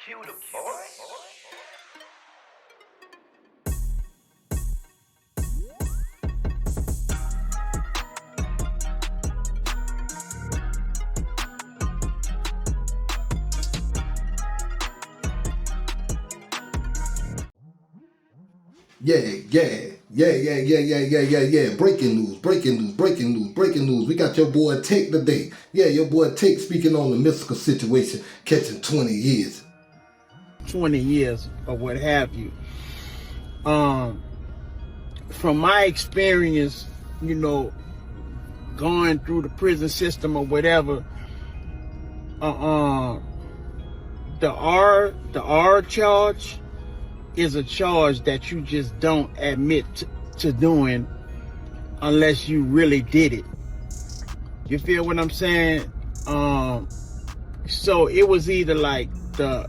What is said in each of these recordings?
Yeah. Breaking news. We got your boy Tech today. Yeah, your boy Tech speaking on the Mystikal situation, catching 20 years. 20 years or what have you. From my experience, going through the prison system or whatever, the R charge is a charge that you just don't admit to doing unless you really did it. You feel what I'm saying? So it was either like the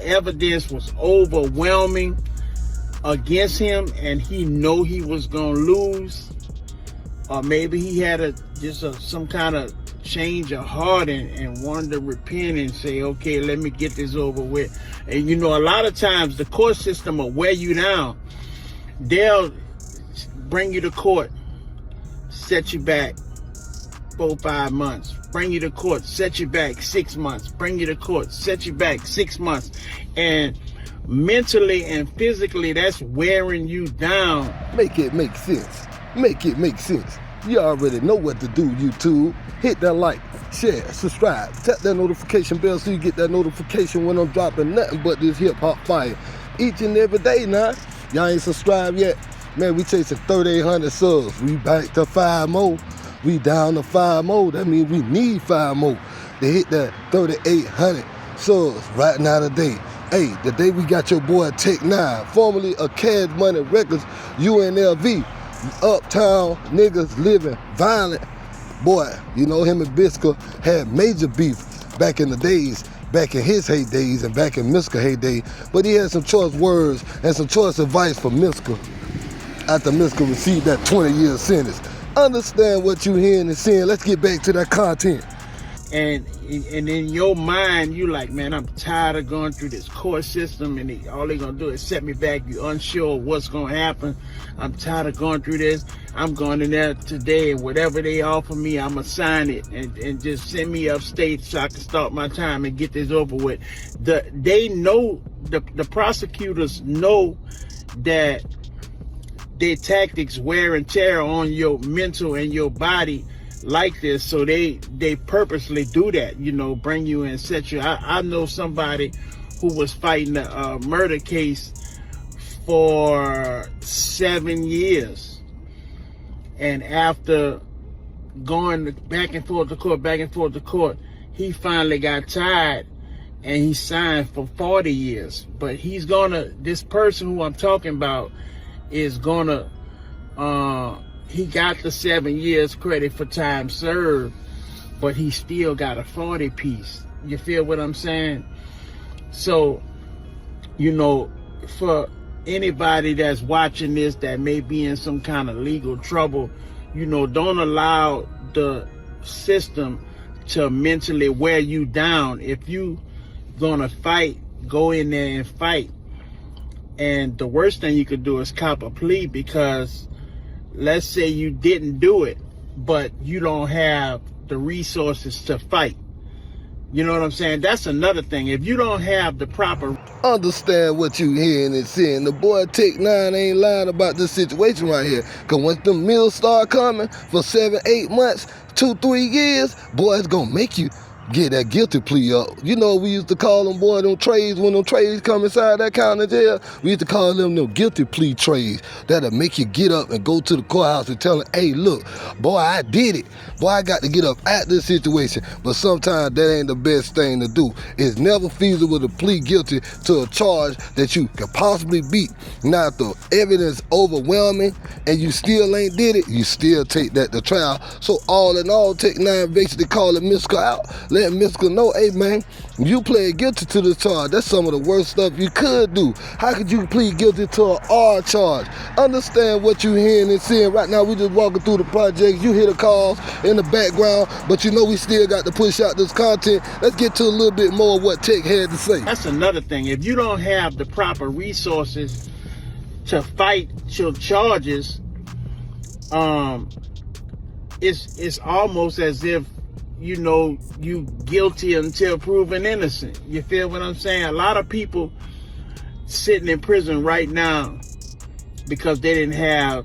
evidence was overwhelming against him and he know he was gonna lose, or maybe he had some kind of change of heart and wanted to repent and say, okay, let me get this over with. And a lot of times the court system will wear you down. They'll bring you to court, set you back 4-5 months, bring you to court, set you back 6 months, bring you to court, set you back 6 months. And mentally and physically, that's wearing you down. Make it make sense. Make it make sense. You already know what to do, YouTube. Hit that like, share, subscribe, tap that notification bell so you get that notification when I'm dropping nothing but this hip-hop fire each and every day now. Y'all ain't subscribed yet? Man, we chasing 3,800 subs. We back to 5 more. We down to 5 more. That means we need 5 more to hit that 3,800 subs right now today. Hey, the day we got your boy Tech 9, formerly of Cash Money Records, UNLV. Uptown niggas living violent. Boy, him and Mystikal had major beef back in the days, back in his heydays and back in Mystikal heyday. But he had some choice words and some choice advice for Mystikal after Mystikal received that 20-year sentence. Understand what you hearing and seeing. Let's get back to that content. And in your mind, you like, man, I'm tired of going through this court system and all they're going to do is set me back. You're unsure of what's going to happen. I'm tired of going through this. I'm going in there today and whatever they offer me, I'm going to sign it and just send me upstate so I can start my time and get this over with. They know, the prosecutors know that their tactics wear and tear on your mental and your body like this, so they purposely do that, bring you and set you. I know somebody who was fighting a murder case for 7 years, and after going back and forth to court, he finally got tired and he signed for 40 years. But this person who I'm talking about is gonna he got the 7 years credit for time served, but he still got a 40 piece. You feel what I'm saying? So, for anybody that's watching this that may be in some kind of legal trouble, don't allow the system to mentally wear you down. If you gonna fight, go in there and fight. And the worst thing you could do is cop a plea, because let's say you didn't do it, but you don't have the resources to fight. You know what I'm saying? That's another thing. If you don't have the proper... Understand what you hearing and seeing. The boy Tech 9 ain't lying about this situation right here. Because once the meals start coming for 7-8 months, 2-3 years, boy, it's going to make you get that guilty plea up. We used to call them, boy, them trades, when them trades come inside that county jail, we used to call them guilty plea trades. That'll make you get up and go to the courthouse and tell them, hey, look, boy, I did it. Boy, I got to get up at this situation. But sometimes that ain't the best thing to do. It's never feasible to plead guilty to a charge that you can possibly beat. Now, if the evidence overwhelming and you still ain't did it, you still take that to trial. So all in all, Tech 9 basically calling Mystikal out, letting Mystikal know, hey man, you plead guilty to the charge. That's some of the worst stuff you could do. How could you plead guilty to an R charge? Understand what you're hearing and seeing. Right now we just walking through the projects. You hear the calls in the background, but you know we still got to push out this content. Let's get to a little bit more of what Tech had to say. That's another thing. If you don't have the proper resources to fight your charges, it's almost as if, you know, you guilty until proven innocent. You feel what I'm saying? A lot of people sitting in prison right now because they didn't have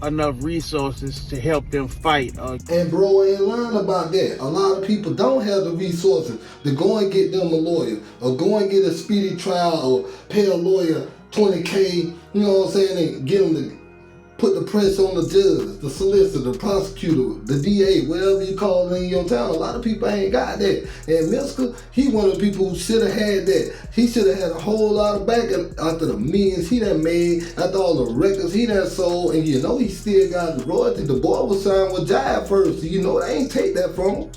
enough resources to help them fight. And bro, ain't lying about that. A lot of people don't have the resources to go and get them a lawyer, or go and get a speedy trial, or pay a lawyer $20K, you know what I'm saying, and get them to put the pressure on the judge, the solicitor, the prosecutor, the DA, whatever you call it in your town. A lot of people ain't got that. And Mystikal, he one of the people who should have had that. He should have had a whole lot of backing after the millions he done made, after all the records he done sold, and you know he still got the royalty. The boy was signed with Jive first, so you know they ain't take that from him.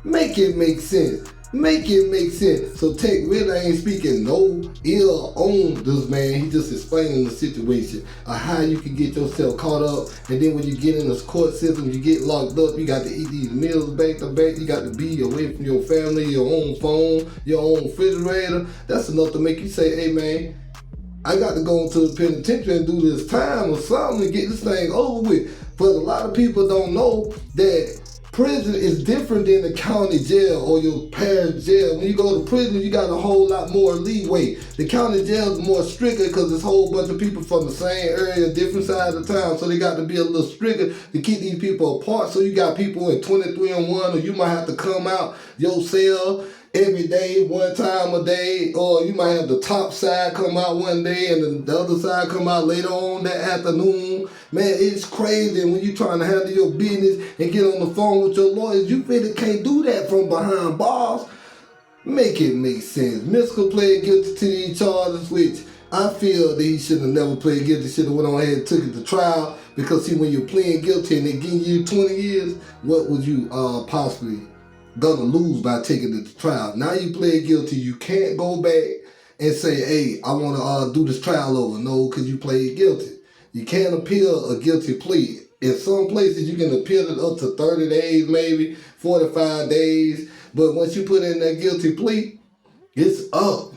Make it make sense. Make it make sense. So Tech really ain't speaking no ill on this man. He just explaining the situation of how you can get yourself caught up. And then when you get in this court system, you get locked up. You got to eat these meals back to back. You got to be away from your family, your own phone, your own refrigerator. That's enough to make you say, hey man, I got to go into the penitentiary and do this time or something to get this thing over with. But a lot of people don't know that prison is different than the county jail or your parish jail. When you go to prison, you got a whole lot more leeway. The county jail is more stricter because there's a whole bunch of people from the same area, different sides of town, so they got to be a little stricter to keep these people apart. So you got people in 23-1, or you might have to come out your cell every day, one time a day, or you might have the top side come out one day and the other side come out later on that afternoon. Man, it's crazy. And when you trying to handle your business and get on the phone with your lawyers, you really can't do that from behind bars. Make it make sense. Mystikal pled guilty to these charges, which I feel that he should have never pled guilty. Should have went on ahead and took it to trial, because see, when you're pleading guilty and they're giving you 20 years, what would you possibly gonna lose by taking it to trial? Now you pled guilty, you can't go back and say, hey, I wanna do this trial over. No, because you played guilty. You can't appeal a guilty plea. In some places you can appeal it up to 30 days, maybe 45 days. But once you put in that guilty plea, it's up.